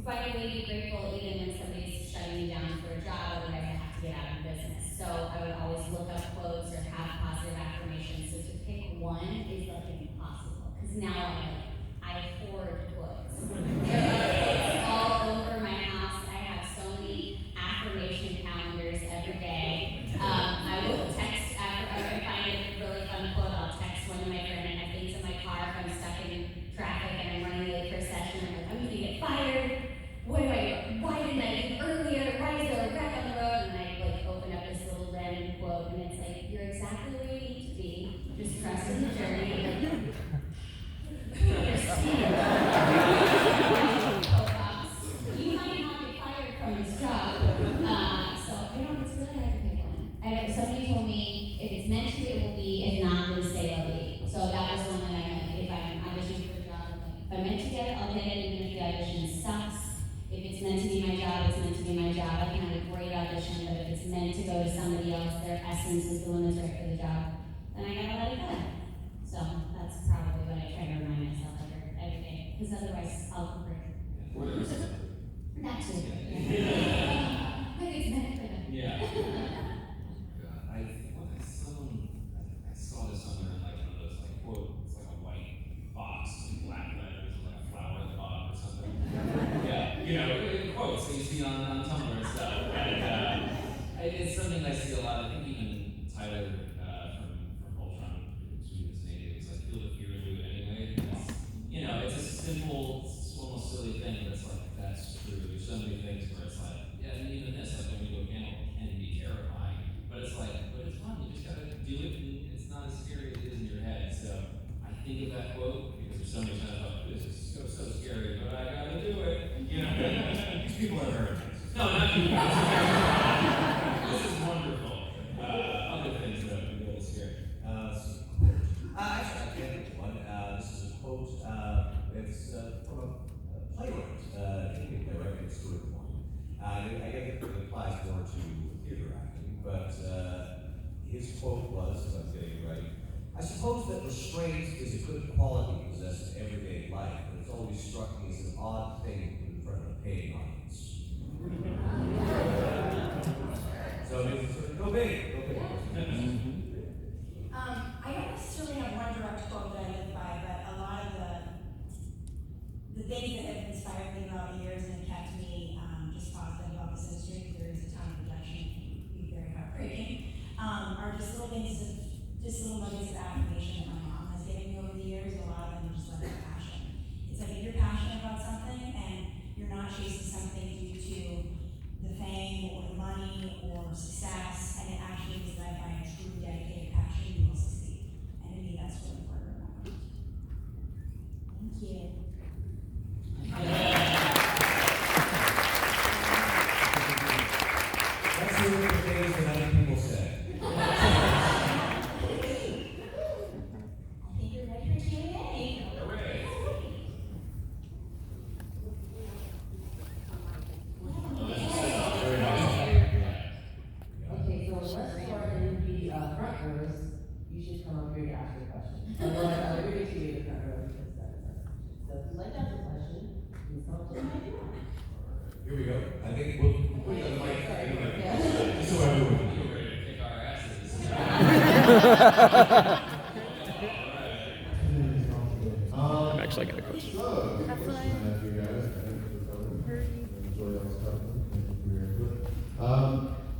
find a way to be grateful even when somebody's shutting me down for a job, otherwise I have to get out of business. So I would always look up quotes or have positive affirmations. So to pick one is like impossible, because now I hoard quotes. It's all over my house. I have so many affirmation calendars every day. I will text after I find a really fun quote. I'll text one to my friend and have things in my car if I'm stuck in traffic and I'm running late for a session. I'm like, I'm gonna get fired. What do I do? Why didn't I leave earlier? Why is there a wreck on the road? And I like open up this little random quote, and it's like, you're exactly where you need to be. Just trust in the journey. You might not get fired from this job. So it's really hard to pick one. Somebody told me if it's meant to, it will be. If not, then stay it'll be. So that was one that I'm like, if I'm auditioning for a job, I'm like, if I'm meant to get it, I'll get it, even if the audition sucks. If it's meant to be my job, it's meant to be my job. I can have a great audition, but if it's meant to go to somebody else, their essence is the one that's right for the job, then I gotta let it go. So that's probably what I try to remind myself every day, because otherwise I'll break. Not too. Maybe it's meant for them. Yeah. I saw this somewhere in like one of those like quote. It's like a white box with black letters, like a flower at the bottom or something. Yeah, quotes that you see on Tumblr and stuff. And it's something I see a lot. I think even Tyler from Voltron tweeted this name. It's like, feel the fear and do it anyway. It's a simple, almost silly thing, but it's like, that's true. There's so many things where it's like, yeah, and even this, like when you go panel, it can be terrifying. But it's like, but it's fun. You just gotta do it, and it's not as scary as it is in your head. So I think of that quote because there's so many times like, this is so scary, but I gotta do it. These people are hurt. No, not you. This is wonderful. Other things that are really scary. Actually, I can't think of one. This is a quote. It's from a playwright. Directly to a point. I guess it applies more to theater acting, but his quote was, if I'm getting it right, I suppose that restraint is a good quality possessed in everyday life, but it's always struck me as an odd thing to put in front of a paying audience. So it's sort of go big. I don't necessarily have one direct quote that I live by, but a lot of the things that have inspired me throughout the years and kept me just positive about this industry, because there is a ton of rejection, it can be very heartbreaking, are just little things of, just little nuggets of affirmation that my mom has given me over the years. A lot of them are just like a passion. It's like if you're passionate about something and you're not chasing something due to the fame or the money or success, and it actually is led by a true dedicated passion, you will succeed. And to me, that's really important. Thank you. That's the only things that other people say. I think you're ready for Q&A. Hooray. Okay, so let's start in the front rows. You should come up here to ask your question. Otherwise, we're going to be in the front row because that is our question. So if you'd like to ask a question, please come up to the microphone. Here we go. I think we'll put you on the mic. Yeah. So everyone. We're ready to kick our asses. I'm actually got a question.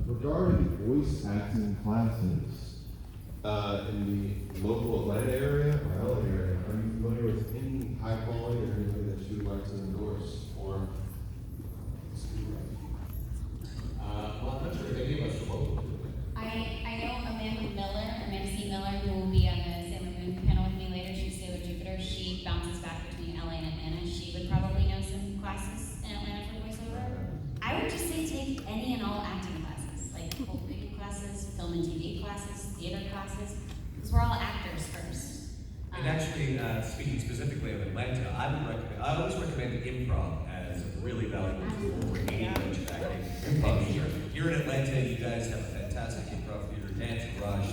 Regarding voice acting classes in the local Atlanta area or LA area, are you familiar with any high quality or anything that you would like to endorse or Well, I'm not sure if any of us are local. I know Amanda C. Miller, who will be on the Sailor Moon panel with me later. She's Sailor Jupiter. She bounces back between LA and Atlanta. She would probably know some classes in Atlanta for voiceover. I would just say take any and all acting classes, like whole video classes, film and TV classes, theater classes, because we're all actors first. And actually, speaking specifically of Atlanta, I always recommend improv as a really valuable tool for any range of acting. Here in Atlanta, you guys have a fantastic improv theater, Dance Garage.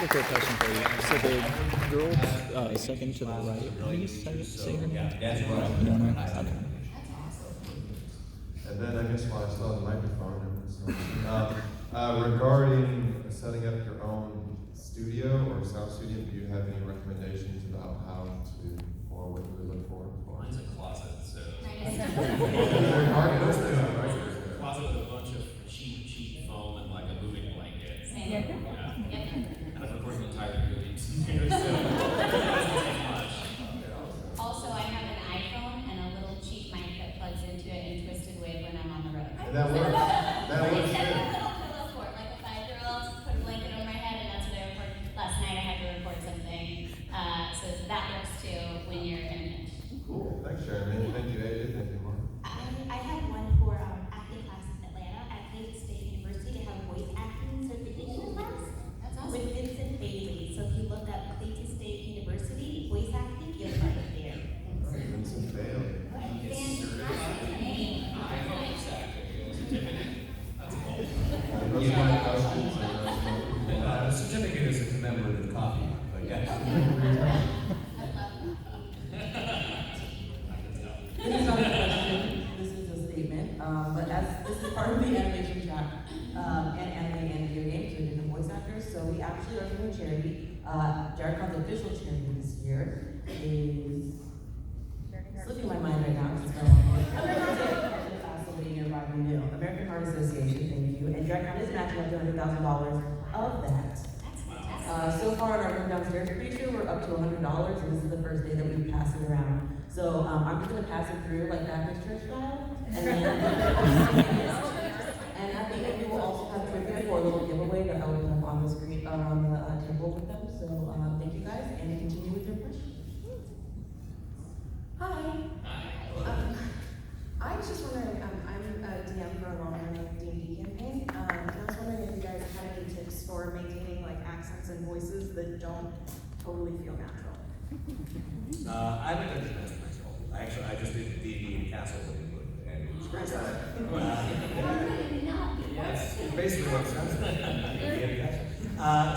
had a quick question for you. So the girl second to the right, how do you say her name? You don't know? Okay. And then I guess while I still have the microphone, regarding setting up your own studio or sound studio, do you have any recommendations about how to, or what you would look for? Mine's a closet, so. Closet with a bunch of cheap foam and like a moving blanket. Same. Yeah. And I've recorded an entire movie here, so it doesn't take much. Also, I have an iPhone and a little cheap mic that plugs into it in Twisted Wave when I'm on the road. And that works. That Like works a good. little pillow fort, like a 5-year-old, put a blanket over my head, and that's what I record. Last night I had to record something, so that works too when you're in a pinch. Cool. Thanks, Cherami. Thank you, AJ. Thank you, Mark. I had one for acting class in Atlanta at Clayton State University to have voice acting certification class That's with awesome. Vincent Bailey. So if you look up Clayton State University voice acting, you'll find it there. Vincent Bailey. Those are my questions. The certificate is a commemorative copy, but yes. This is not a question, this is a statement, but as this is part of the animation track, and anime and video games with different voice actors, so we actually are doing a charity. Dragoncon's official charity this year is slipping my mind right now, because it's been a long time. Somebody nearby who knew. American Heart Association, thank you, and Dragoncon is matching up to $100,000 of that. That's fantastic. So far in our room downstairs, pretty sure we're up to $100, and this is the first day that we pass it around. So I'm just gonna pass it through like Baptist church style, and then and at the end we will also have trivia for a little giveaway that I will have on the screen on the table with them. So thank you guys, and continue with your questions. Hi. I was just wondering, I'm a DM for a long-running D&D campaign, and I was wondering if you guys had any tips for maintaining like accents and voices that don't totally feel natural. I'm a dungeon master myself. I just did D&D in Castle in England, and it was great time. Yes, it's basically what it sounds like.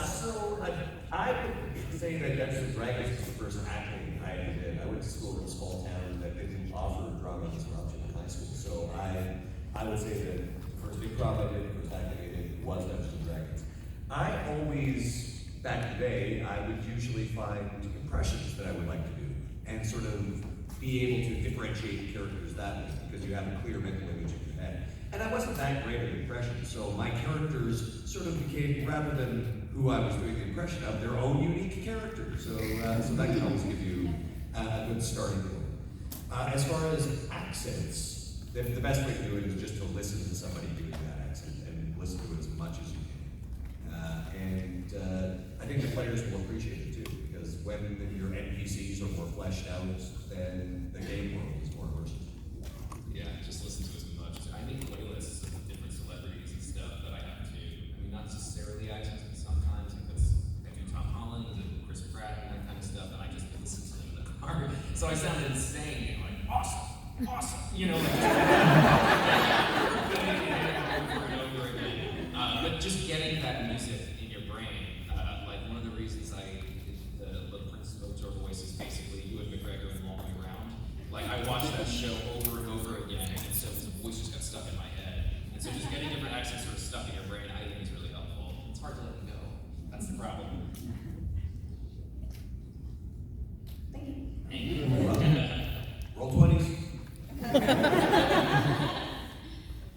So I would say that Dungeons and Dragons was the first acting I did. I went to school in a small town that didn't offer drama as an option in high school. So I would say that the first big prop I did, the first acting I did was Dungeons and Dragons. I always, back in the day, I would usually find impressions that I would like to do and sort of be able to differentiate the characters that way because you have a clear mental image in your head. And I wasn't that great at impressions, so my characters sort of became, rather than who I was doing the impression of, their own unique characters. So that can always give you a good starting point. As far as accents, the best way to do it is just to listen to somebody doing that accent and listen to it as much as you can. I think the players will appreciate it too, because when your NPCs are more fleshed out, then the game world is more immersive. Yeah, just listen to as much. I make playlists of different celebrities and stuff that I have to, not necessarily accents, but sometimes because I do Tom Holland and Chris Pratt and that kind of stuff, and I just listen to them in the car. So I sound insane, like, awesome, like, over and over again. But just getting that music in your brain, like one of the reasons I did the Little Prince Lotor voice is basically Ewan McGregor and Long Way Round. Like I watched that show over and over again, and so the voice just got stuck in my head. And so just getting different accents sort of stuck in your brain, I think is really helpful. It's hard to let it go. That's the problem. Thank you. Thank you. Roll 20s.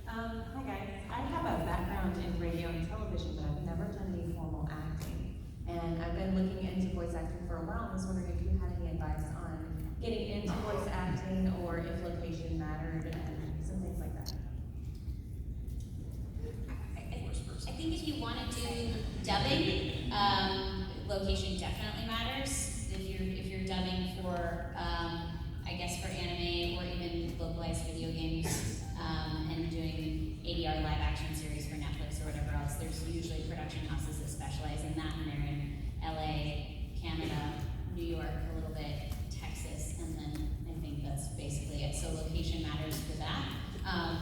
Hi guys, I have a background in radio and television, but I've never done any formal acting. And I've been looking into voice acting for a while, and was wondering if you had any advice on getting into voice acting, or if location mattered, and some things like that. I think if you want to do dubbing, location definitely matters. If you're dubbing for, I guess for anime or even localized video games, and doing ADR live action series for Netflix or whatever else, there's usually production houses that specialize in that, and they're in LA, Canada, New York a little bit, Texas, and then I think that's basically it. So location matters for that.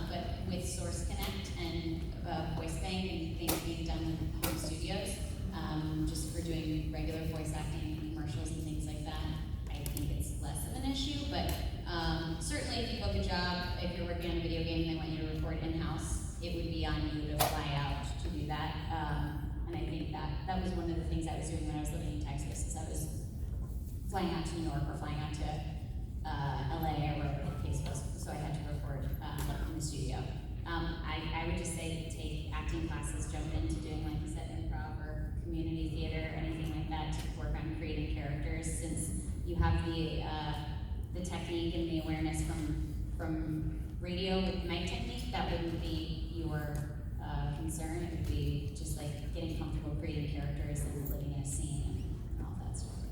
But with Source Connect and Voice Bank and things being done with home studios, just for doing an issue, but certainly if you book a job, if you're working on a video game and they want you to record in-house, it would be on you to fly out to do that. And I think that was one of the things I was doing when I was living in Texas, is I was flying out to New York or flying out to LA or wherever the case was, so I had to record in the studio. I would just say take acting classes, jump into doing, like you said, improv or community theater or anything like that to work on creating characters, since you have the technique and the awareness from radio with mic technique. That wouldn't be your concern. It would be just like getting comfortable creating characters and living in a scene and all that stuff.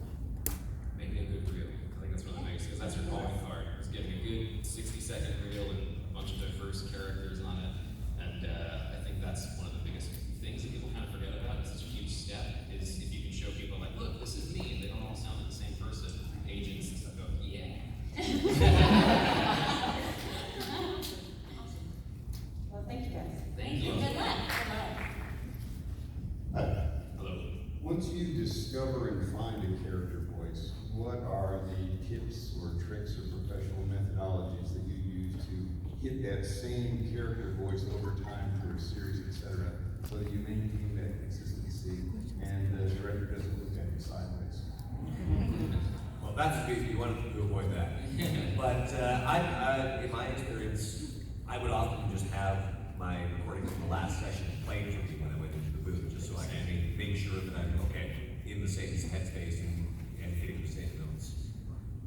Making a good reel. I think that's really nice, because that's your calling card. Is getting a good 60-second reel and a bunch of diverse characters on it. And I think that's one of the biggest things that people kind of forget about. It's such a huge step, is if you can show people like, look, this is me, and they don't all sound like the same person. Agents and stuff go, yeah. Well, thank you guys. Thank you. Good luck. Hello. Once you discover and find a character voice, what are the tips or tricks or professional methodologies that you use to get that same character voice over time through a series, etc., so that you maintain that consistency and the director doesn't look at you sideways? Well, that's the reason you want to avoid that. But in my experience, I would often just have my recording from the last session playing for me when I went into the booth, just so I can make sure that I'm in the same headspace and hitting the same notes.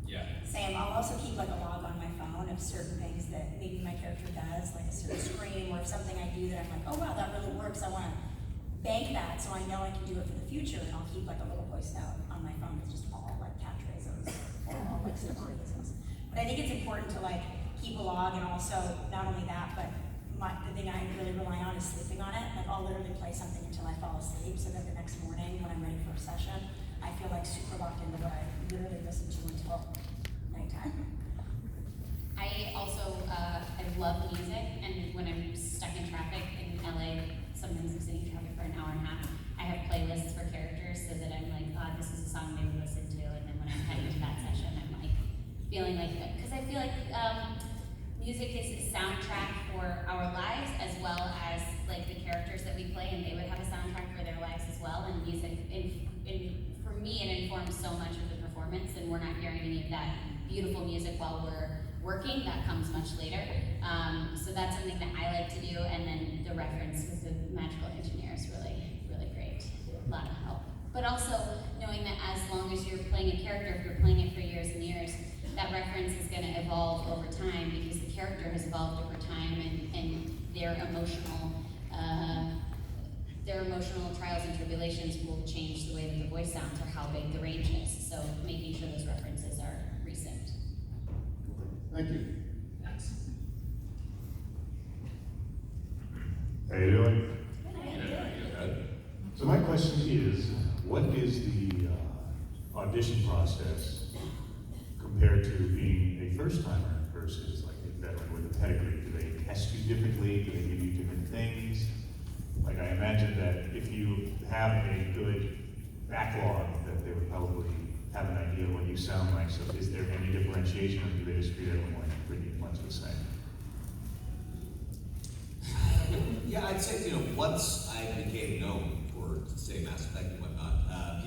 Yeah. Sam, I'll also keep like a log on my phone of certain things that maybe my character does, like a certain scream or something I do that I'm like, oh wow, that really works. I want to bank that so I know I can do it for the future, and I'll keep like a little voice note on my phone that's just all like catchphrases or all like symbolisms. But I think it's important to like keep a log, and also not only that, but the thing I really rely on is sleeping on it. Like I'll literally play something until I fall asleep, so that the next morning when I'm ready for a session, I feel like super locked into what I literally listen to until nighttime. I also I love music, and when I'm stuck in traffic in LA, sometimes I'm sitting in traffic for an hour and a half. I have playlists for characters so that I'm like, oh, this is a song they would listen to, and then when I'm heading to that session, I'm like feeling like, because I feel like music is a soundtrack for our lives as well as like the characters that we play, and they would have a soundtrack for their lives as well. And music, for me, it informs so much of the performance, and we're not hearing any of that beautiful music while we're working. That comes much later. So that's something that I like to do, and then the reference with the magical engineer is really, really great. A lot of help. But also knowing that as long as you're playing a character, if you're playing it for years and years, that reference is going to evolve over time, because the character has evolved over time, and their emotional trials and tribulations will change the way that the voice sounds or how big the range is. So making sure those references are recent. Thank you. Thanks. How you doing? Good. So my question is, what is the audition process compared to being a first-timer versus like a veteran with a pedigree? Do they test you differently? Do they give you different things? Like I imagine that if you have a good backlog, that they would probably have an idea of what you sound like. So is there any differentiation, or do they just treat everyone pretty much the same? Yeah, I'd say, once I became known for, say, Mass Effect and whatnot, I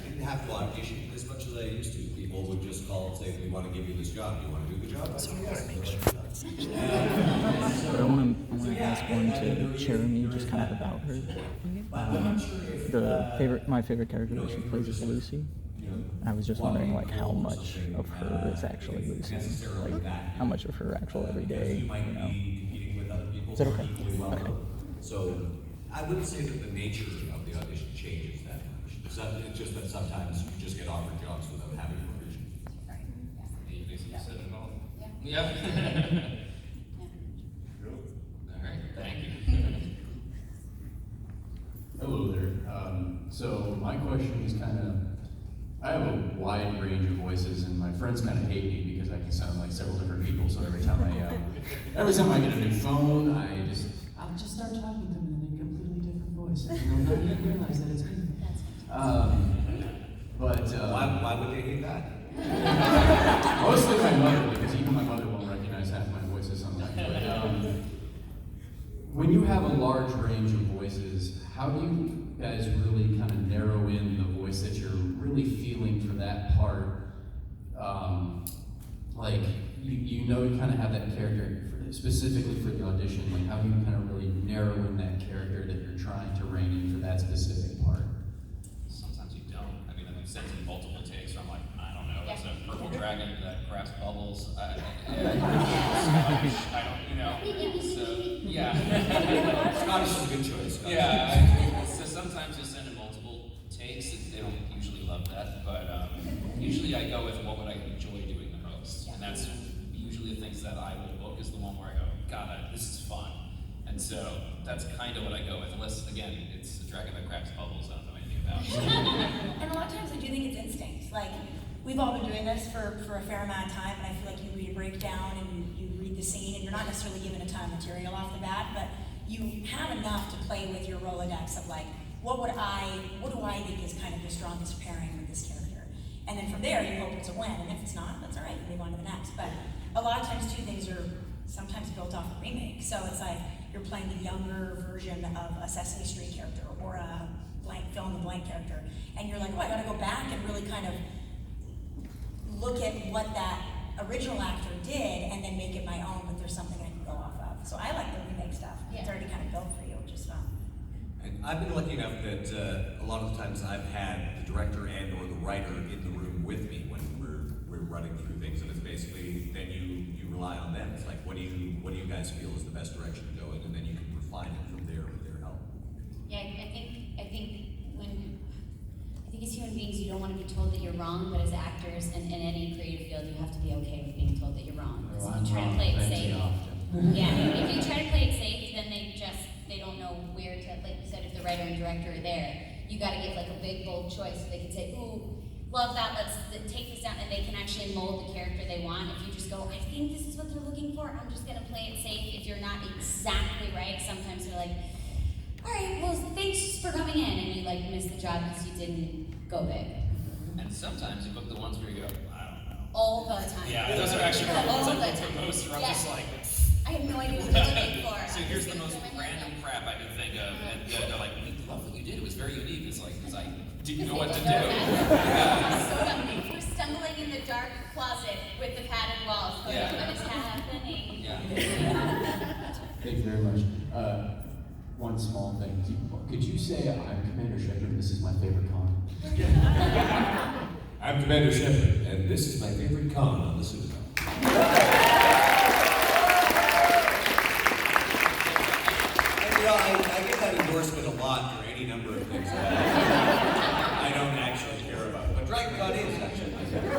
didn't have to audition as much as I used to. People would just call and say, we want to give you this job. Do you want to do the job? But I want to ask one to Cherami, just kind of about her. My favorite character that she plays is Lucy. I was just wondering, like, how much of her is actually Lucy? Like, how much of her actual everyday, you know? Is that okay? Okay. So, I wouldn't say that the nature of the audition changes that much. It's just that sometimes you just get offered jobs without having an audition. You basically said it all. Yeah. Yep. All right, thank you. Hello there. So my question is I have a wide range of voices, and my friends kind of hate me because I can sound like several different people. So every time I get a new phone, I'll just start talking to them in a completely different voice. And they'll not even realize that it's me. Why would they hate that? Oh have a large range of voices, how do you guys really kind of narrow in the voice that you're really feeling for that part? Like, you know you kind of have that character, specifically for the audition, like how do you kind of really narrow in that character that you're trying to rein in for that specific part? Sometimes you don't. I mean, I've sent in multiple takes where I'm like, I don't know, it's a purple dragon that crafts bubbles. I don't, you know. So, yeah. Scottish is a good choice. Yeah. So sometimes you send in multiple takes, and they don't usually love that. But usually I go with what would I enjoy doing the most. And that's usually the things that I will book is the one where I go, God, this is fun. And so that's kind of what I go with. Unless, again, it's a dragon that crafts bubbles I don't know anything about. And a lot of times I do think it's instinct. Like, we've all been doing this for a fair amount of time, and I feel like you read a breakdown and you read the scene, and you're not necessarily given a ton of material off the bat, but you have enough to play with your Rolodex of like, what do I think is kind of the strongest pairing with this character? And then from there, you hope it's a win, and if it's not, that's all right, you move on to the next. But a lot of times, too, things are sometimes built off a remake. So it's like you're playing the younger version of a Sesame Street character or a fill in the blank character, and you're like, oh, I gotta go back and really kind of look at what that original actor did and then make it my own, but there's something I can go off of. So I like the remake stuff. It's already kind of built for you, which is fun. And I've been lucky enough that a lot of the times I've had the director and or the writer in the room with me when we're running through things, and it's basically then you rely on them. It's like, what do you guys feel is the best direction to go in, and then you can refine it from there with their help. Yeah, I think as human beings, you don't want to be told that you're wrong, but as actors and in any creative field, you have to be okay with being told that you're wrong. So if you try to play it safe, if you try to play it safe, then they don't know where to, like you said, if the writer and director are there, you got to give like a big, bold choice. So they can say, ooh, love that, let's take this down, and they can actually mold the character they want. If you just go, I think this is what they're looking for, I'm just going to play it safe. If you're not exactly right, sometimes they're like, all right, well, thanks for coming in, and you like miss the job because you didn't go big. And sometimes you book the ones where you go, I don't know. All the time. Yeah, those are actually the ones I book the most, where I'm just like, I have no idea what they're looking for. So here's the most random crap I can think of, and they're like, we love what you did, it was very unique. It's like, because I didn't know what to do. We're stumbling in the dark closet with the padded walls. What is happening? Yeah. Thank you very much. One small thing. Could you say, I'm Commander Shepard, this is my favorite con? I'm Commander Shepard, and this is my favorite con on the Citadel. And you know, I get that endorsement a lot for any number of things that I don't actually care about. But Dragoncon is actually my favorite.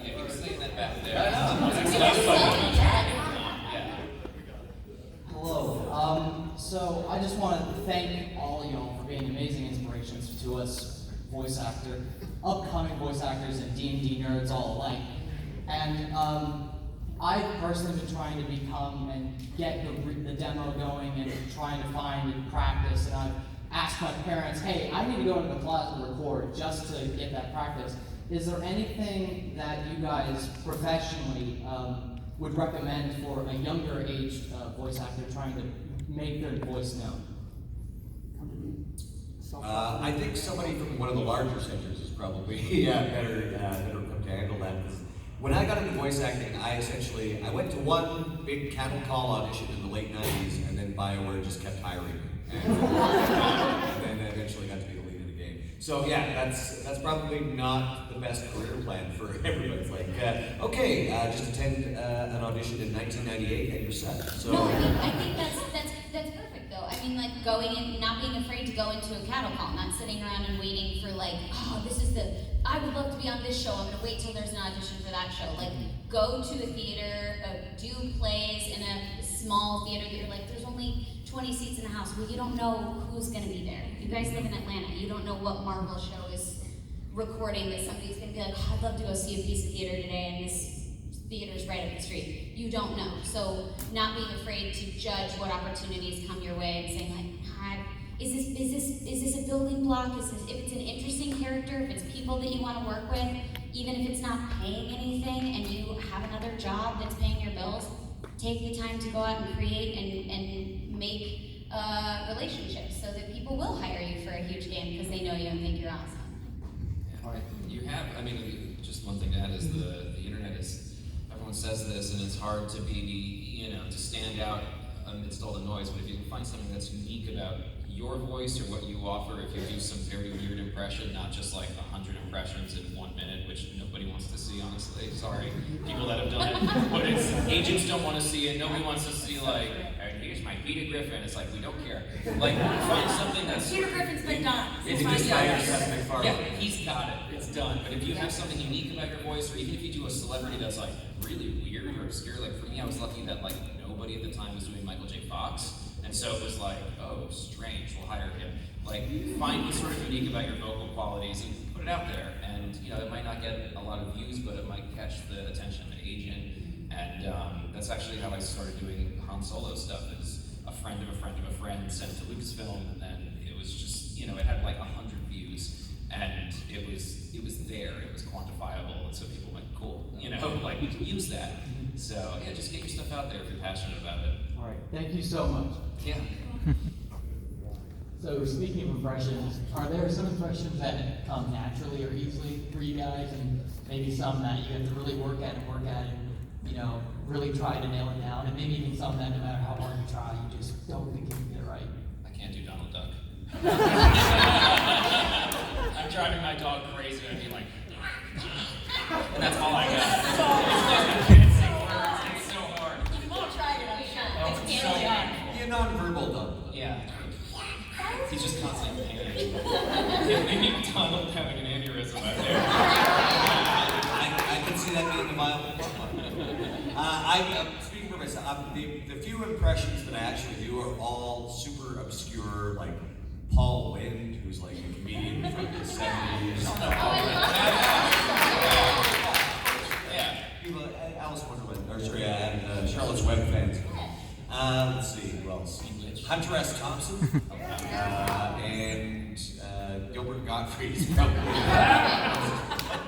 Yeah, keep saying that back there. I know. Hello. So I just want to thank all of y'all for being amazing inspirations to us upcoming voice actors and D&D nerds all alike. And I've personally been trying to become and get the demo going and trying to find and practice. And I've asked my parents, hey, I need to go into the closet and record just to get that practice. Is there anything that you guys professionally would recommend for a younger age voice actor trying to make their voice known? I think somebody from one of the larger centers is probably better equipped to handle that. Because when I got into voice acting, I went to one big cattle call audition in the late 90s, and then BioWare just kept hiring me. And then eventually got to be the lead of the game. So yeah, that's probably not the best career plan for everybody. It's like, okay, just attend an audition in 1998 and you're set. So no, I think that's perfect though. I mean, like going in, not being afraid to go into a cattle call, not sitting around and waiting for like, oh, I would love to be on this show. I'm gonna wait till there's an audition for that show. Like, go to a theater, do plays in a small theater that you're like, there's only 20 seats in the house. Well, you don't know who's gonna be there. You guys live in Atlanta. You don't know what Marvel show is recording that somebody's gonna be like, oh, I'd love to go see a piece of theater today, and this theater's right up the street. You don't know. So not being afraid to judge what opportunities come your way and saying like, is this a building block? If it's an interesting character, if it's people that you want to work with, even if it's not paying anything and you have another job that's paying your bills, take the time to go out and create and make relationships so that people will hire you for a huge game because they know you and think you're awesome. You have, I mean, just one thing to add is the internet is, everyone says this, and it's hard to be, to stand out amidst all the noise, but if you can find something that's unique about your voice or what you offer, if you do some very weird impression, not just like 100 impressions in 1 minute, which nobody wants to see, honestly. Sorry, people that have done it. But agents don't want to see it. Nobody wants to see like, here's my Peter Griffin. It's like, we don't care. Like, find something that's... Peter Griffin's been done. It's just McFly. Yeah, he's got it. It's done. But if you have something unique about your voice, or even if you do a celebrity that's like really weird or obscure, like for me, I was lucky that like nobody at the time was doing Michael J. Fox. And so it was like, oh, strange, we'll hire him. Like, find what's sort of unique about your vocal qualities and put it out there. And, it might not get a lot of views, but it might catch the attention of an agent. And that's actually how I started doing Han Solo stuff, is a friend of a friend of a friend sent it to Lucasfilm, and then it was just, it had like 100 views, and it was there, it was quantifiable, and so people went, cool, like, we can use that. So, yeah, just get your stuff out there if you're passionate about it. All right, thank you so much. Yeah. So speaking of impressions, are there some impressions that come naturally or easily for you guys, and maybe some that you have to really work at and really try to nail it down, and maybe even some that no matter how hard you try, you just don't think you can get it right? I can't do Donald Duck. I'm driving my dog crazy and I'd be like, and that's all I got. I can't say words, it's so hard. We've all tried it, I'm sure. Oh, it's so hard. Be a non-verbal Donald. Yeah. He's just constantly panicking. Yeah, maybe Donald having an aneurysm out there. I can see that being a viable plot. Speaking for myself, the few impressions that I actually do are all super obscure, like Paul Wind, who's like a comedian from the 70s. Yeah. People, Alice Wonderland, or sorry, and Charlotte's Web fans. Let's see, who else? Hunter S. Thompson, and Gilbert Gottfried's probably.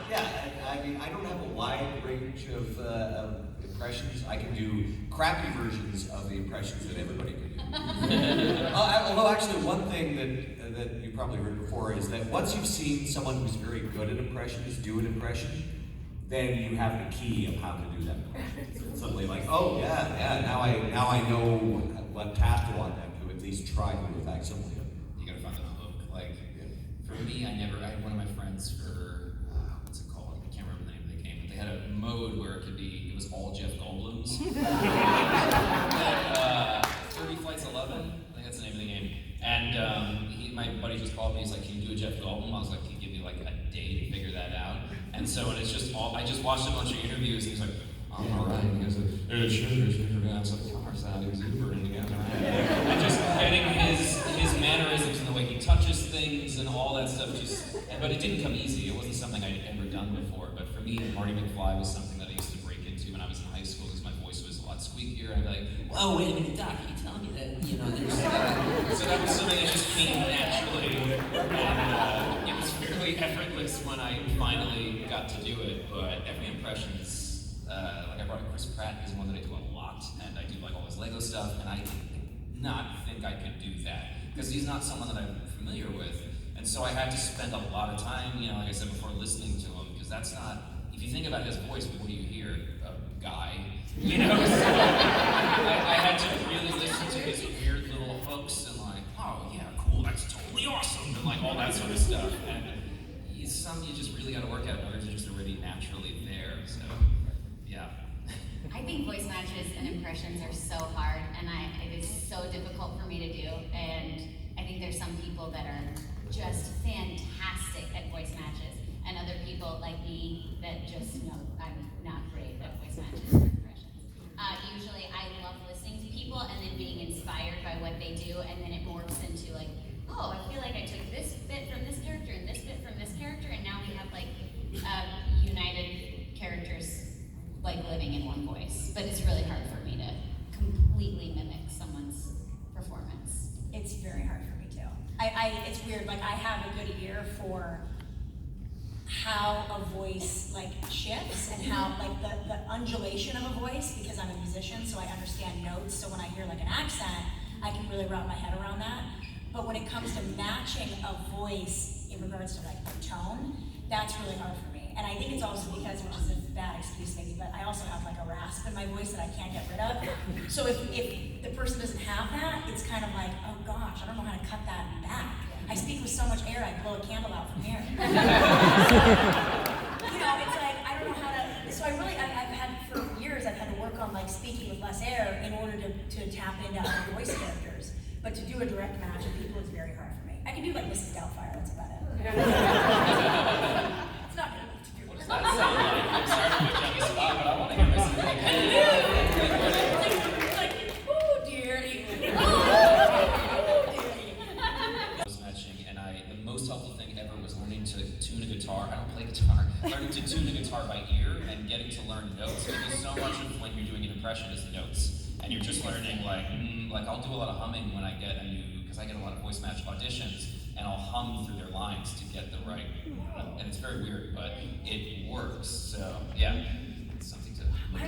Yeah, I mean, I don't have a wide range of impressions. I can do crappy versions of the impressions that everybody can do. Although actually one thing that you probably heard before is that once you've seen someone who's very good at impressions do an impression, then you have the key of how to do that impression. It's suddenly like, oh yeah, now I know what path to want them to at least try to do a facsimile. You gotta find the hook. Like, for me, I had one of my friends for, what's it called? I can't remember the name of the game, but they had a mode where it was all Jeff Goldblums. 30 Flights 11, I think that's the name of the game. And my buddy just called me, he's like, can you do a Jeff Goldblum? I was like, can you give me like a day to figure that out? And so it's just I just watched a bunch of interviews, and he's like, all right. He goes, sure. I was like, he was Ubering together. And just getting his mannerisms and the way he touches things and all that stuff, but it didn't come easy. It wasn't something I'd ever done before. But for me, Marty McFly was something that I used to break into when I was in high school, because my voice was a lot squeakier. I'd be like, whoa, wait a minute, Doc, are you telling me that, there's... So that was something that just came naturally. And it was fairly effortless when I finally got to do it. But every impression is, like I brought Chris Pratt is one that I do a lot, and I do like all his Lego stuff, and I did not think I could do that, because he's not someone that I'm familiar with. And so I had to spend a lot of time, like I said before, listening to him, because that's not, if you think about his voice, what do you hear? A guy, So I had to really listen to his weird little hooks and like, oh yeah, cool, that's totally awesome, and like all that sort of stuff. And some you just really got to work at, others are just already naturally there, so yeah. I think voice matches and impressions are so hard, and it is so difficult for me to do, and I think there's some people that are just fantastic at voice matches, and other people like me that just know I'm not great at voice matches or impressions. Usually I love listening to people and then being inspired by what they do, and then it morphs into like, oh, I feel like I took this bit from this character and this bit from this character, and now we have like united characters like living in one voice. But it's really hard for me to completely mimic someone's performance. It's very hard for me too. It's weird, like I have a good ear for how a voice like shifts and how like the undulation of a voice, because I'm a musician, so I understand notes. So when I hear like an accent, I can really wrap my head around that. But when it comes to matching a voice in regards to like the tone, that's really hard for me. And I think it's also because, which is a bad excuse maybe, but I also have like a rasp in my voice that I can't get rid of. So if the person doesn't have that, it's kind of like, oh gosh, I don't know how to cut that back. I speak with so much air, I blow a candle out from here. You know, it's like, I don't know how to, so I've had, for years, I've had to work on like speaking with less air in order to tap into other voice characters. But to do a direct match of people is very hard for me. I can do like Mrs. Doubtfire, that's about it. It's not gonna be to do. What does that sound like? I'm sorry to put you on the spot, but I want to hear Mrs. It's like, oh dearie. I was matching, and the most helpful thing ever was learning to tune a guitar. I don't play guitar. Learning to tune a guitar by ear and getting to learn notes, because so much of when you're doing an impression is notes. And you're just learning like I'll do a lot of humming when I get a new, because I get a lot of voice match auditions, and I'll hum through their lines to get the right, and it's very weird, but it works. So yeah, it's something to.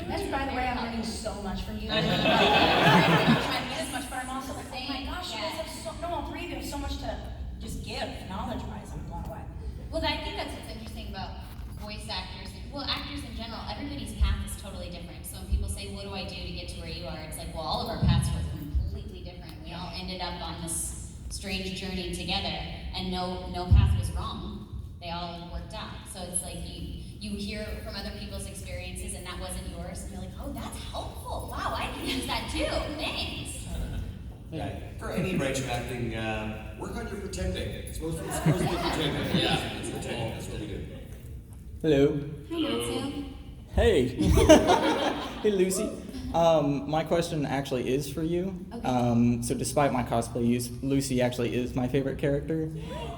That's, by the way, I'm learning so much from you. I'm trying to get as much, but I'm also like, oh my gosh, you guys have so, no, all three of you have so much to just give, knowledge-wise. I'm blown away. Well, I think that's what's interesting about voice actors, well, actors in general. Everybody's path is totally different. So when people say, what do I do to get to where you are? It's like, well, all of our paths were completely different. We all ended up on this strange journey together, and no path was wrong. They all worked out. So it's like you hear from other people's experiences, and that wasn't yours, and you're like, oh, that's helpful. Wow, I can use that too. Thanks. Yeah, for any branch of acting, work on your pretending. It's supposed to be pretending. Yeah, it's pretending. That's what we do. Hello. Hi, Matsu. Hey. Hey, Lucy. My question actually is for you. Okay. So despite my cosplay use, Lucy actually is my favorite character.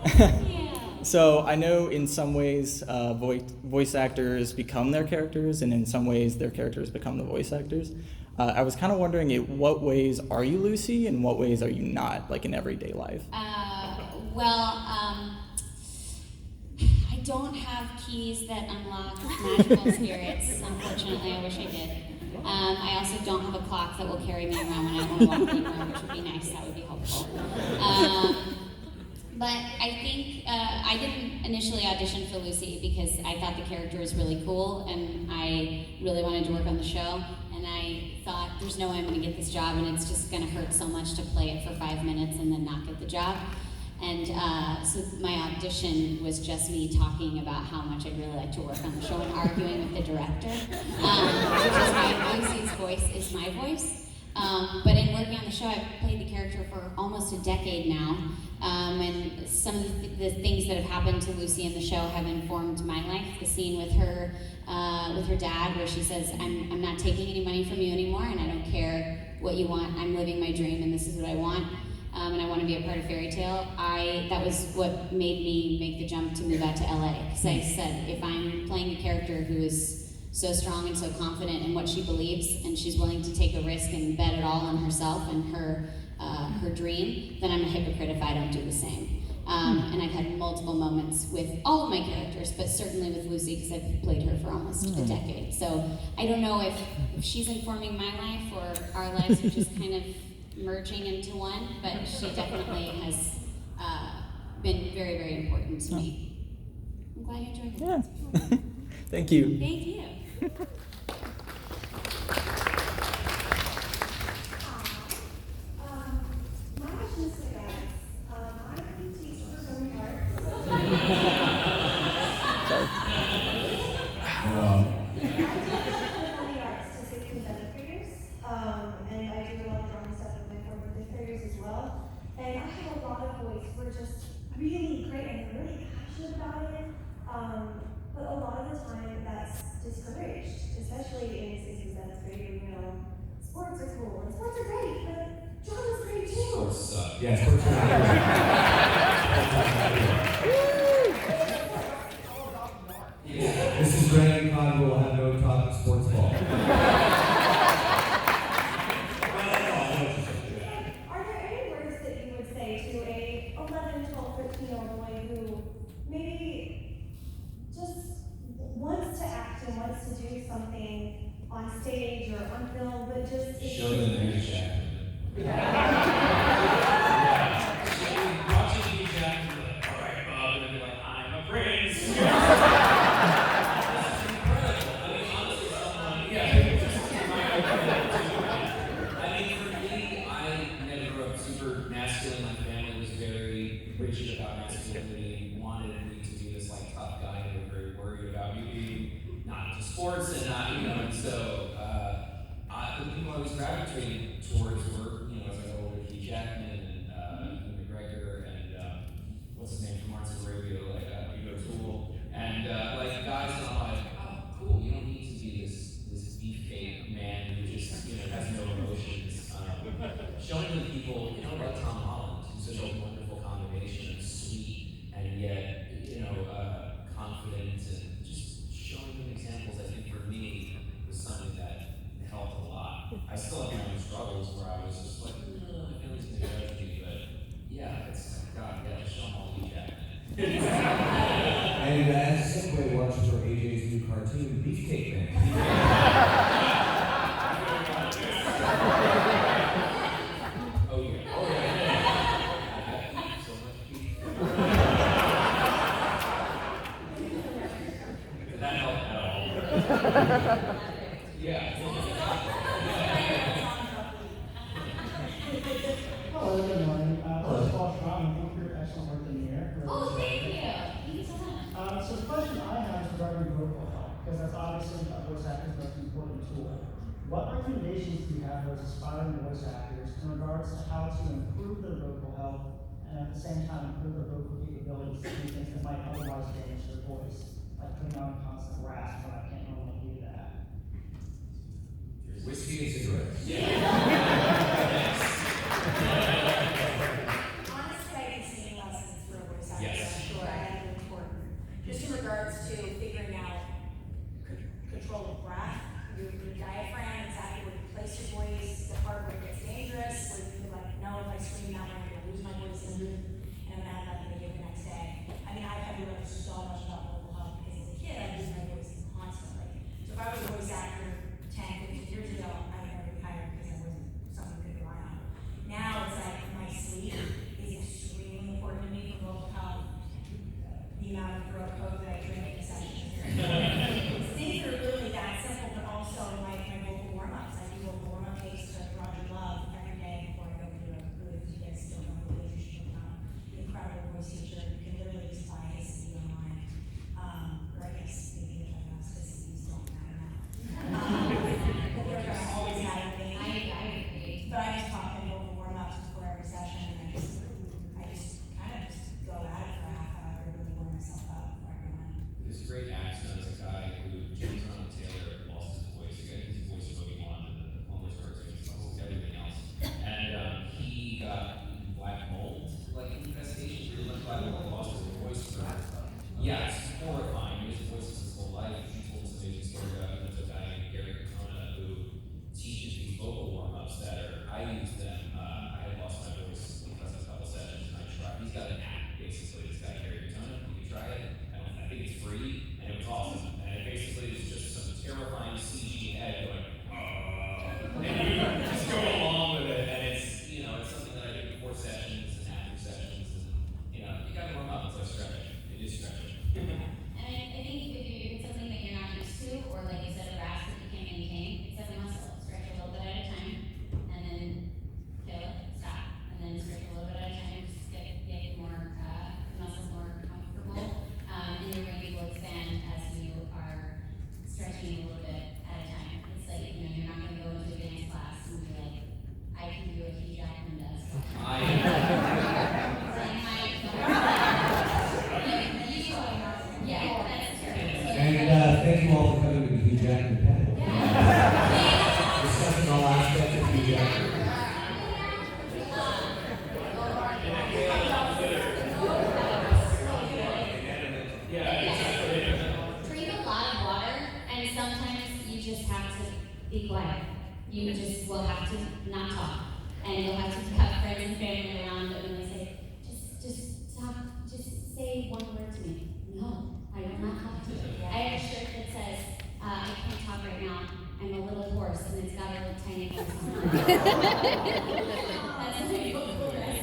Yeah. So I know in some ways voice actors become their characters, and in some ways their characters become the voice actors. I was kind of wondering, in what ways are you Lucy, and what ways are you not, like in everyday life? I don't have keys that unlock magical spirits, unfortunately. I wish I did. I also don't have a clock that will carry me around when I want to walk anywhere, which would be nice. That would be helpful. But I think I didn't initially audition for Lucy because I thought the character was really cool, and I really wanted to work on the show. And I thought, there's no way I'm going to get this job, and it's just going to hurt so much to play it for 5 minutes and then not get the job. And so my audition was just me talking about how much I'd really like to work on the show and arguing with the director, which is why Lucy's voice is my voice. But in working on the show, I've played the character for almost a decade now, and some of the things that have happened to Lucy in the show have informed my life. The scene with her dad, where she says, I'm not taking any money from you anymore, and I don't care what you want. I'm living my dream, and this is what I want. And I want to be a part of Fairy Tale. That was what made me make the jump to move out to LA. Because I said, if I'm playing a character who is so strong and so confident in what she believes, and she's willing to take a risk and bet it all on herself and her dream, then I'm a hypocrite if I don't do the same. And I've had multiple moments with all of my characters, but certainly with Lucy, because I've played her for almost a decade. So I don't know if she's informing my life or our lives are just kind of merging into one, but she definitely has been very, very important to me. I'm glad you enjoyed it. Yeah. Thank you. Thank you. My question is to you guys. I'm a teacher for performing arts. Sorry. Performing arts to 6th and 7th graders, and I do a lot of drawing stuff with my 4th and 5th graders as well. And I have a lot of boys who are just really great and really passionate about it. But a lot of the time that's discouraged, especially in 6th and 7th grade. You know, sports are cool and sports are great, but drama's great too. Sports suck. Yeah, sports are This is Dragoncon, we'll have no talk of sports ball. Are there any words that you would say to a 11, 12, 13-year-old boy who maybe just on stage or on film, but just. Show them Hugh Jackman. Watching Hugh Jackman, like, all right, Bob, and then they're like, I'm a prince. This is incredible. I mean, honestly, someone, I mean, for me, I never grew up super masculine. My family was very rigid about masculinity and wanted me to be this like tough guy, and they were very worried about me being not into sports and not, and so the people I was gravitating towards were, as I got older, Hugh Jackman and McGregor and what's his name from Arts and Radio, like Hugo Toole, and like guys that I'm like, oh, cool, you don't need to be this beefcake man who just has no emotions. Showing the people, like Tom Holland, who's such a wonderful combination of sweet and yet, confident, and just showing them examples, I think for me was something that helped a lot. I still have my own struggles where I was just like, my family's gonna judge me, but yeah, it's like, God, just show them all Hugh Jackman. And as a segue, watch for AJ's new cartoon, Beefcake Man. Oh yeah. So much beef. Did that help at all? Yeah. Hello, good morning. First of all, Sean, I think you're excellent work in Meer. Oh, thank you. Thank you so much. So the question I have is regarding vocal health, because that's obviously a voice actor's most important tool. What recommendations do you have for those aspiring voice actors in regards to how to improve their vocal health and at the same time improve their vocal capabilities to do things that might otherwise damage their voice, like putting on a constant rasp when I can't normally do that? Whiskey and cigarettes. Honestly, I can sing lessons for a voice actor. Yes. I'm sure I am important. Just in regards to figuring out control of breath, your diaphragm, exactly where you place your voice, the part where it gets dangerous, where you feel like, no, if I scream that way, I'm gonna lose my voice in the room, and I'm gonna have nothing to give the next day. I mean, I've had to learn so much about vocal health because as a kid, I used my voice constantly. So if I was a voice actor 10, 15 years ago, I would never be hired because I wasn't something you could rely on. Now it's like my sleep is extremely important to me for vocal health. The amount of throat coke that I drink in a session. Things are really that simple, but also like my vocal warm-ups. I do vocal warm-up takes to Roger Love every day before I go to a good, if you guys don't know who it is, you should look him up. Incredible voice teacher. You can literally just buy his CD online. Or I guess maybe if I ask his CDs don't matter now. But they're gonna always matter to me. I agree. But I just talk in vocal warm-ups before every session, and I just kind of just go at it for a half hour to really warm myself up for everyone. This great accent is a guy who James Ron Taylor lost his voice. He got his voice of Obi-Wan and the Homer's cartoons and everything else. And he got black mold, like infestation, really much black mold, lost his voice. Yeah, it's horrifying. His voice is his whole life. He told us an amazing story about it. There's a guy named Gary Katona who teaches these vocal warm-ups that I use them. I had lost my voice because of a couple sessions, and I tried. He's got an app, basically. This guy, Gary Katona. You can try it. I think it's free, and it was awesome. And it basically is just some terrifying CG head going, and you just go along with it. And it's, it's something that I do before sessions and after sessions, and you gotta warm up. It's like stretching. It is stretching. And I think if it's something that you're not used to, or like you said, a rasp that you can't maintain, it's like a muscle. Stretch a little bit at a time, and then kill it, stop, and then stretch a little bit at a time, just get more muscles more comfortable, and your range will expand as you are stretching a little bit at a time. It's like, you're not gonna go into a dance class and be like, I can do what Hugh Jackman does. Yeah, that's true. And thank you all for coming to the Hugh Jackman panel. Discussing all aspects of Hugh Jackman. Drink a lot of water, and sometimes you just have to be quiet. You just will have to not talk, and you'll have to have friends and family around, and when they say, just stop, just say one word to me. No, I will not talk to you. I have a shirt that says, I can't talk right now. I'm a little horse, and it's got a little tiny horse on it. That's a big cool rest.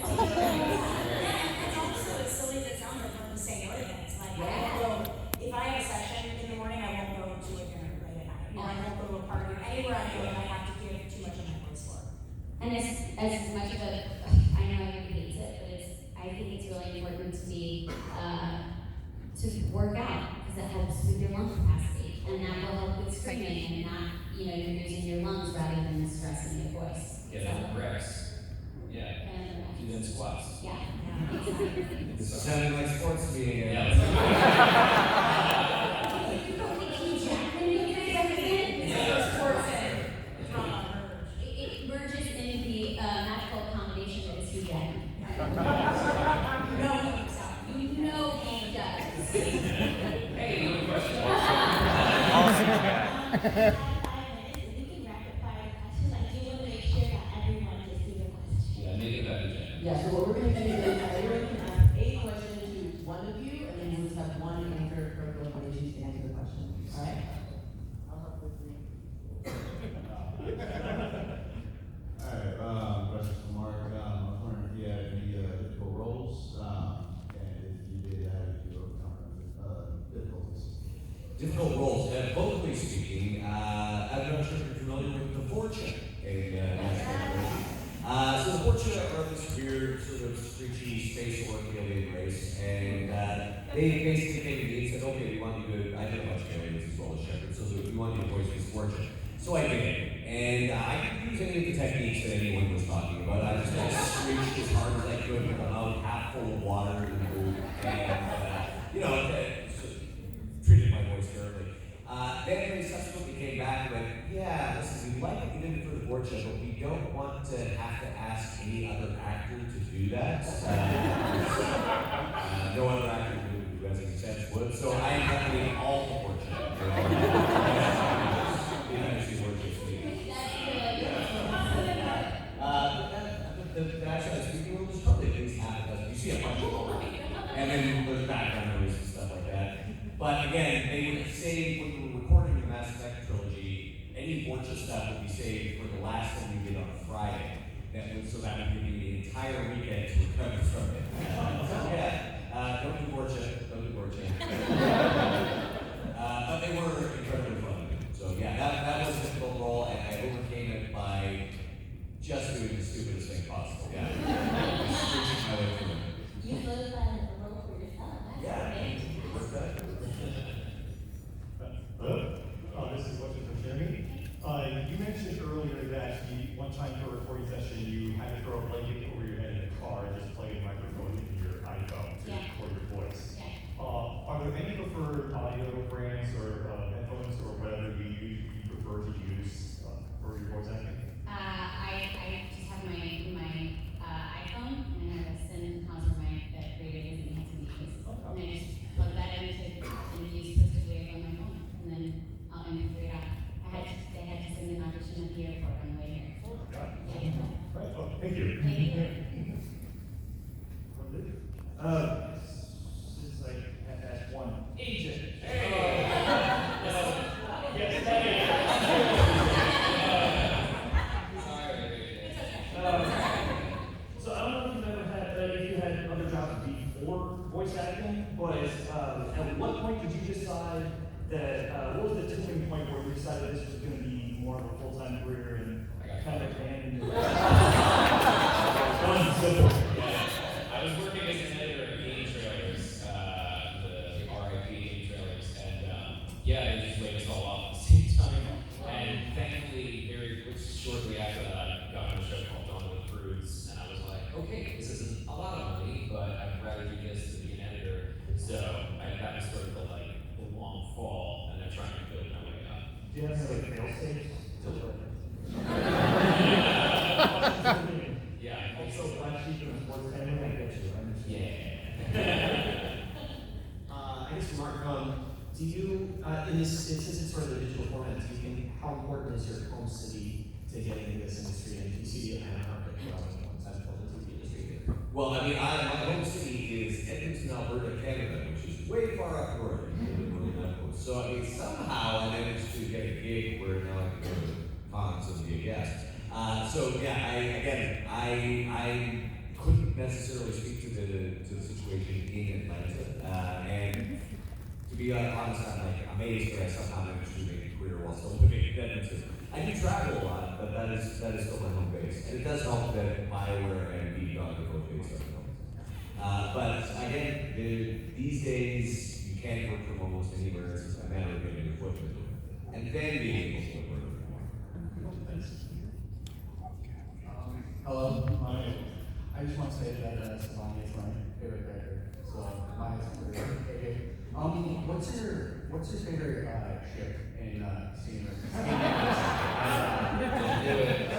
It's also as silly as it sounds, like from the same ordinance. Like, I won't go, if I have a session in the morning, I won't go to a dinner late at night. Or I won't go to a party, or anywhere I go that I have to give too much of my voice for. And as much of a, I know everybody hates it, but I think it's really important to be, to work out, because it helps with your lung capacity, and that will help with screaming, and not, you're using your lungs rather than stressing your voice. Yeah, that's reps. Yeah. Do them squats. Yeah. This is sounding like sports meeting. Yeah. It merges in the magical combination that is Hugh Jackman. You know he does. Hey, you have a question? Yeah, make it better, Jen. Yeah, so what we're gonna do is everyone can ask 8 questions to one of you, and then we'll just have one anchor for deliberation to answer the question. All right? Alright, question for Mark. I was wondering if you had any difficult roles, and if you did have any difficulties. Difficult roles. Vocally speaking, I'm not sure if you're familiar with the Fortune. So the Fortune are this weird, sort of screechy space orc alien race, and they basically came to me and said, okay, we want you to, I know a bunch of aliens as well as Shepard, so we want you to voice this Fortune. So I did, and I didn't use any of the techniques that anyone was talking about. I just like screeched as hard as I could with a mouth half full of water and food, and treated my voice terribly. Then they subsequently came back and went, yeah, listen, we like what you did for the board show, but we don't want to have to ask any other actor to do that. No other actor who has any sense would, so I ended up doing all the board show. The actual speaking room is probably at least half a dozen. You see a bunch of people, and then there's background noise and stuff like that. But again, they would say when we were recording the Mass Effect trilogy, any Vorcha stuff would be saved for the last thing we did on Friday. So that would give you the entire weekend to recover from it. Don't do Vorcha, don't do Vorcha. But they were incredibly fun. So yeah, that was a difficult role, and I overcame it by just doing the stupidest thing possible. Yeah. Screeching my way through it. You live by the role for yourself. Yeah. Hello, this is a question for Cherami. You mentioned earlier that one time for a recording session you had to throw a blanket over your head in the car and just play a microphone in your iPhone to record your voice. Are there any preferred audio brands or headphones or whatever you prefer to use for your voice acting? I just have my iPhone, and I have a send console mic that radio doesn't have to be used. And I just plug that into and use Twisted Wave on my phone, and then I'll figure it out. They had to send an audition at the airport on the way here. Yeah. Right. Oh, thank you. Thank you. It's like at one agent. So I don't know if you've ever had, if you had other jobs before voice acting, but at what point did you decide that, what was the tipping point where you decided this was going to be more of a full-time career and kind of abandoned it? I was working as an editor at game trailers, the RIP game trailers, and it just laid us all off at the same time. And thankfully, shortly after that, I got on a show called Dawn with Cruise, and I was like, okay, this isn't a lot of money, but I'd rather do this than be an editor. So that was sort of the long fall, and then trying to build my way up. Do you have any fail safes? Yeah. Also, black sheep and sports editing, I get you. Yeah. I guess for Mark, do you, since it's sort of a digital format, do you think, how important is your home city to getting into this industry, and do you see the kind of market growing once I've told the TV industry? Well, I mean, my home city is Edmonton, Alberta, Canada, which is way far up north. So I mean, somehow I managed to get a gig where now I can go to Dragoncon to be a guest. So yeah, I couldn't necessarily speak to the situation in Atlanta, and to be honest, I'm like amazed that I somehow managed to make a career while still living in Edmonton. I do travel a lot, but that is still my home base, and it does help that Bioware and Deep Dog are both based up in Edmonton. But again, these days you can work from almost anywhere. It's a matter of getting equipment and then being able to work. Hello, I just want to say that Savani is my favorite character. So my what's your favorite ship in Steam? Don't do it.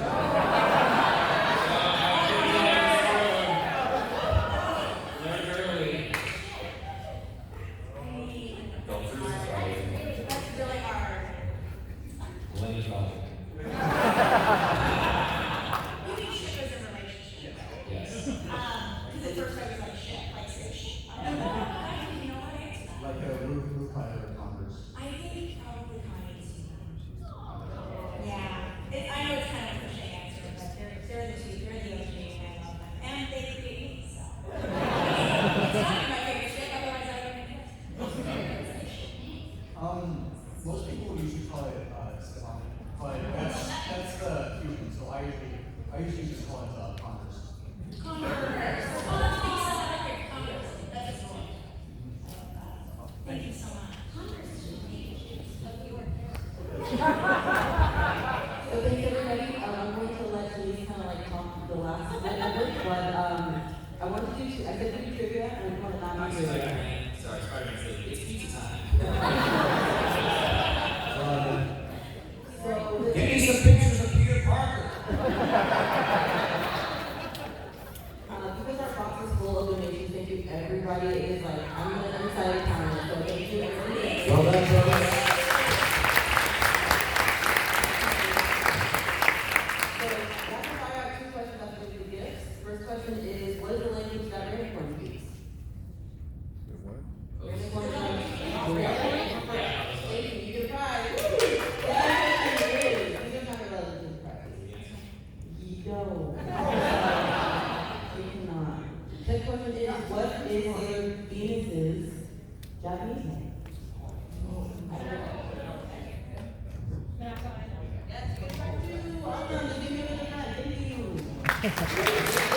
Learn early. Don't crucify. That's really hard. Blame it on. You mean ship as a relationship? Yes. Because at first I was like ship, like fish. I don't even know how to answer that. Like a roof pilot or Converse. I think probably Kanye's. Yeah, I know it's kind of a cliche answer, but they're the two, they're the OG, and I love them. And they create me, so. It's not my favorite ship, otherwise I wouldn't exist. Most people usually call it Savani, but that's the fusion. So I usually just call it Converse. Converse. Oh, that's me, so I like Converse. That's a cool. Thank you so much. Converse is of your So thanks everybody. I'm going to let Leigh kind of like talk the last bit of it, but I wanted to do, I said to do trivia, and I want to not do trivia. Sorry, Spider-Man said, it's pizza time. So Give me some pictures of Peter Parker. Because our box is full of donations, thank you everybody. It is like, I'm excited to count it, so thank you everybody. Well done, brother. So that's why I have two questions after the gifts. First question is, what is the language that your unicorn speaks? Your unicorn speaks. You get a prize. Woo! The second question is, you don't have a relative prize. You don't. You cannot. The question is, what is your Venus's Japanese name? I don't know. Yes, you get back to. Awesome. Give me another hand. Thank you.